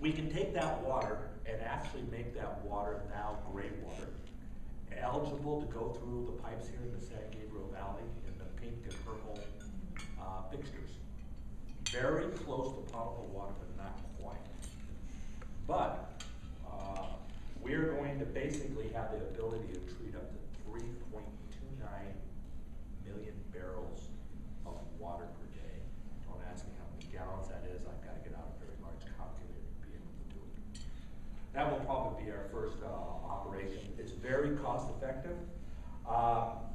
We can take that water and actually make that water now gray water, eligible to go through the pipes here in the San Gabriel Valley in the pink and purple fixtures. Very close to potable water, but not quite. But we're going to basically have the ability to treat up to 3.29 million barrels of water per day. Don't ask me how many gallons that is. I've got to get out a very large calculator to be able to do it. That will probably be our first operation. It's very cost effective,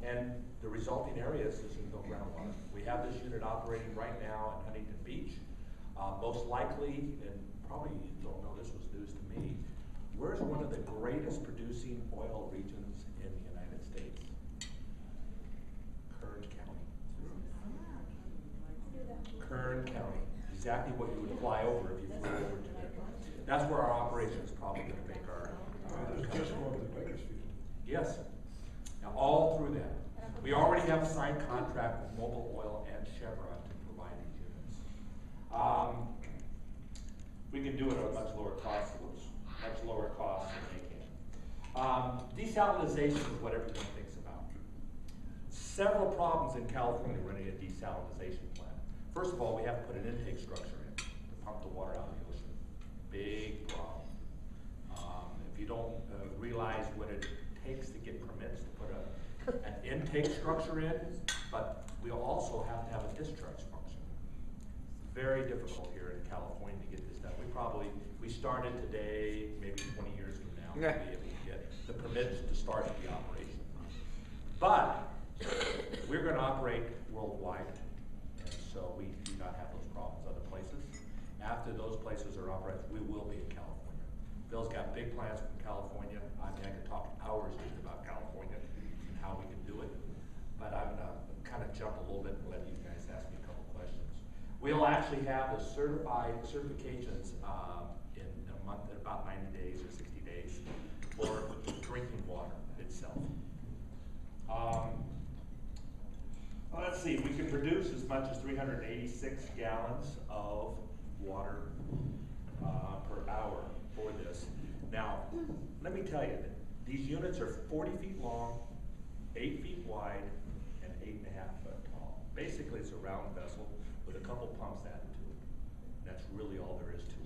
and the resulting areas is no groundwater. We have this unit operating right now in Huntington Beach. Most likely, and probably you don't know, this was news to me, where's one of the greatest producing oil regions in the United States? Kern County. Kern County. Exactly what you would fly over if you flew over to there. That's where our operation is probably going to make our. Just over the Bakersfield. Yes. Now, all through that. We already have a signed contract with Mobil Oil and Chevron to provide these units. We can do it at a much lower cost than they can. Desalinization is what everyone thinks about. Several problems in California running a desalinization plant. First of all, we have to put an intake structure in to pump the water out of the ocean. Big problem. If you don't realize what it takes to get permits to put an intake structure in, but we also have to have a discharge function. Very difficult here in California to get this done. We started today, maybe 20 years from now, to be able to get the permits to start the operation. But we're going to operate worldwide, and so we do not have those problems other places. After those places are operating, we will be in California. Bill's got big plans from California. I mean, I could talk hours just about California and how we can do it, but I'm going to kind of jump a little bit and let you guys ask me a couple questions. We'll actually have the certifications in a month, in about 90 days or 60 days for drinking water itself. Let's see, we can produce as much as 386 gallons of water per hour for this. Now, let me tell you, these units are 40 feet long, 8 feet wide, and 8.5 foot tall. Basically, it's a round vessel with a couple pumps added to it. That's really all there is to it.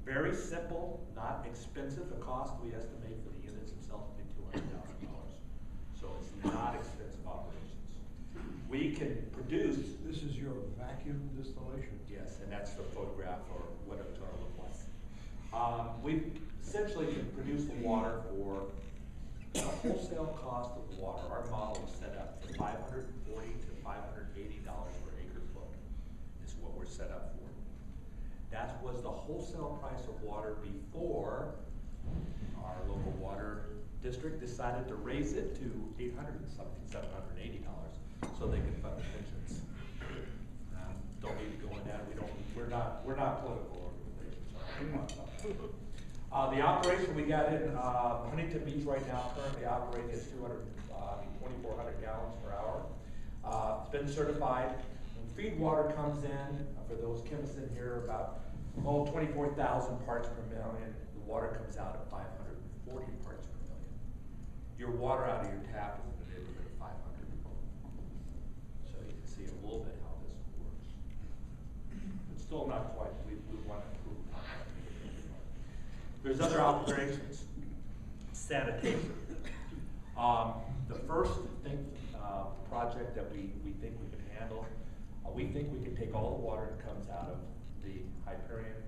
Very simple, not expensive. The cost we estimate for the units themselves to be $200,000. So it's not expensive operations. We can produce. This is your vacuum distillation? Yes, and that's the photograph or what it's going to look like. We essentially can produce the water for the wholesale cost of the water. Our model is set up for $540 to $580 per acre foot is what we're set up for. That was the wholesale price of water before our local water district decided to raise it to $800 and something, $780, so they can fund the pensions. Don't need to go into that. We're not political organizations. The operation we got in Huntington Beach right now, currently operating is 2,400 gallons per hour. It's been certified. When feed water comes in, for those chemists in here, about 24,000 parts per million. The water comes out at 540 parts per million. Your water out of your tap is in the neighborhood of 500. So you can see a little bit how this works. It's still not quite. We want to improve upon that. There's other operations. Sanitation. The first project that we think we can handle, we think we can take all the water that comes out of the Hyperion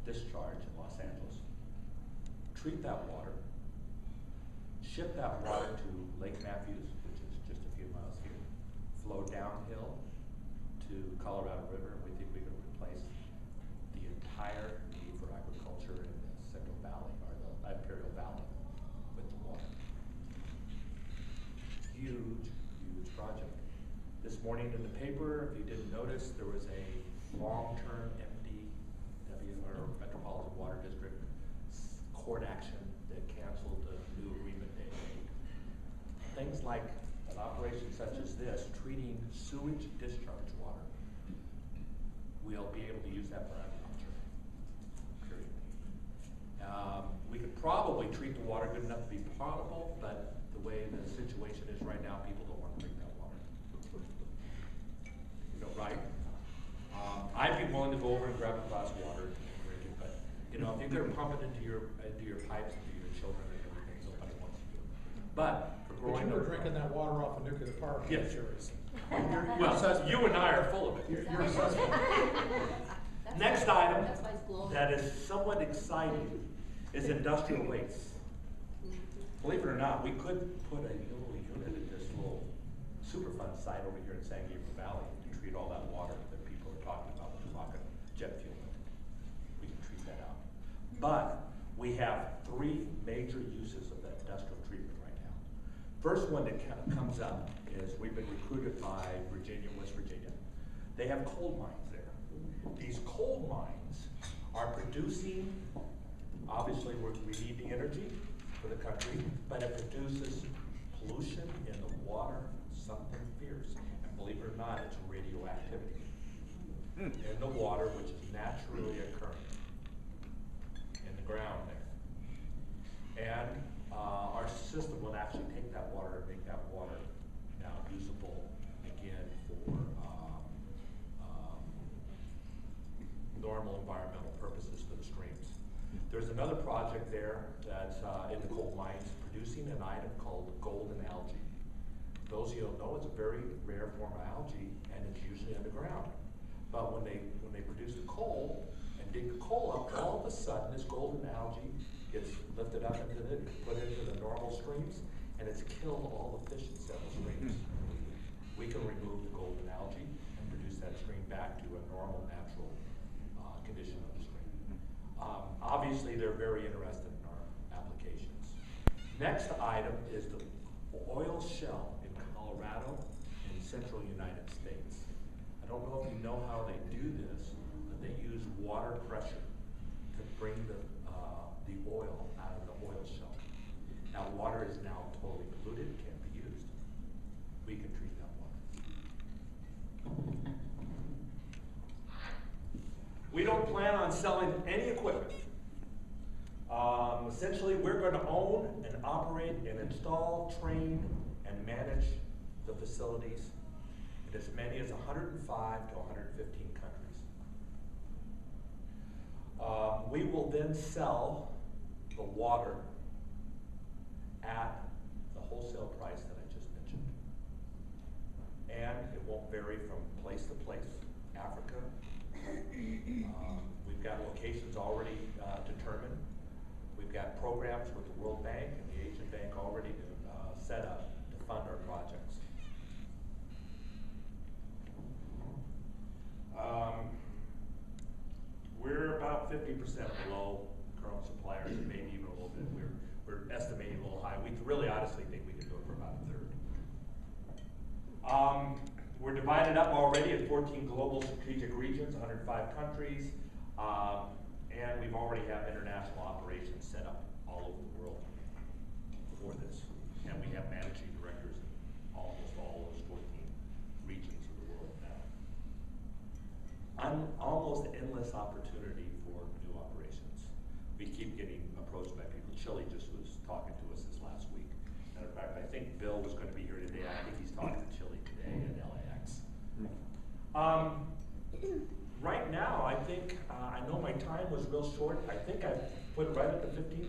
discharge in Los Angeles, treat that water, ship that water to Lake Matthews, which is just a few miles here, flow downhill to Colorado River, and we think we can replace the entire need for agriculture in the Central Valley, or the Imperial Valley, with the water. Huge, huge project. This morning in the paper, if you didn't notice, there was a long-term MDW, or Metropolitan Water District, court action that canceled the new agreement they made. Things like an operation such as this, treating sewage discharge water, we'll be able to use that for agriculture, period. We could probably treat the water good enough to be potable, but the way the situation is right now, people don't want to drink that water. You know, right? I'd be willing to go over and grab a glass of water and drink it, but you know, if you're gonna pump it into your pipes, into your children and everything, nobody wants to do it. But for But growing you were up, drinking that water off a nuclear power plant. Yes. Sure is. well, you and I are full of it. You're suspect. Next item That's why it's glowing. that is somewhat exciting is industrial waste. Believe it or not, we could put a little unit at this little Superfund site over here in San Gabriel Valley to treat all that water that people are talking about when they're talking jet fuel. We can treat that out. But we have three major uses of that industrial treatment right now. First one that comes up is we've been recruited by West Virginia. They have coal mines there. These coal mines are producing, obviously we need the energy for the country, but it produces pollution in the water, something fierce. And believe it or not, it's radioactivity in the water, which is naturally occurring in the ground there. And our system will actually take that water and make that water now usable again for normal environmental purposes for the streams. There's another project there that's in the coal mines producing an item called golden algae. Those of you who know, it's a very rare form of algae and it's usually underground. But when they produce the coal and dig the coal up, all of a sudden this golden algae gets lifted up into put into the normal streams, and it's killed all the fish in several streams. We can remove the golden algae and produce that stream back to a normal, natural condition of the stream. Obviously, they're very interested in our applications. Next item is the oil shell in Colorado and central United States. I don't know if you know how they do this, but they use water pressure to bring the oil out of the oil shell. Now, water is now totally polluted, can't be used. We can treat that water. We don't plan on selling any equipment. Essentially, we're going to own and operate and install, train, and manage the facilities in as many as 105 to 115 countries. We will then sell the water at the wholesale price that I just mentioned. And it won't vary from place to place. Africa, we've got locations already determined. We've got programs with the World Bank and the Asian Bank already set up to fund our projects. We're about 50% below current suppliers, and maybe even a little bit. We're estimating a little high. We really honestly think we can do it for about a third. We're divided up already in 14 global strategic regions, 105 countries, and we've already have international operations set up all over the world for this. And we have managing directors in almost all those 14 regions of the world now. Almost endless opportunity for new operations. We keep getting approached by people. Chile just was talking to us this last week. Matter of fact, I think Bill was going to be here today. I think he's talking to Chile today at LAX. Right now, I think, I know my time was real short. I think I put right at the 15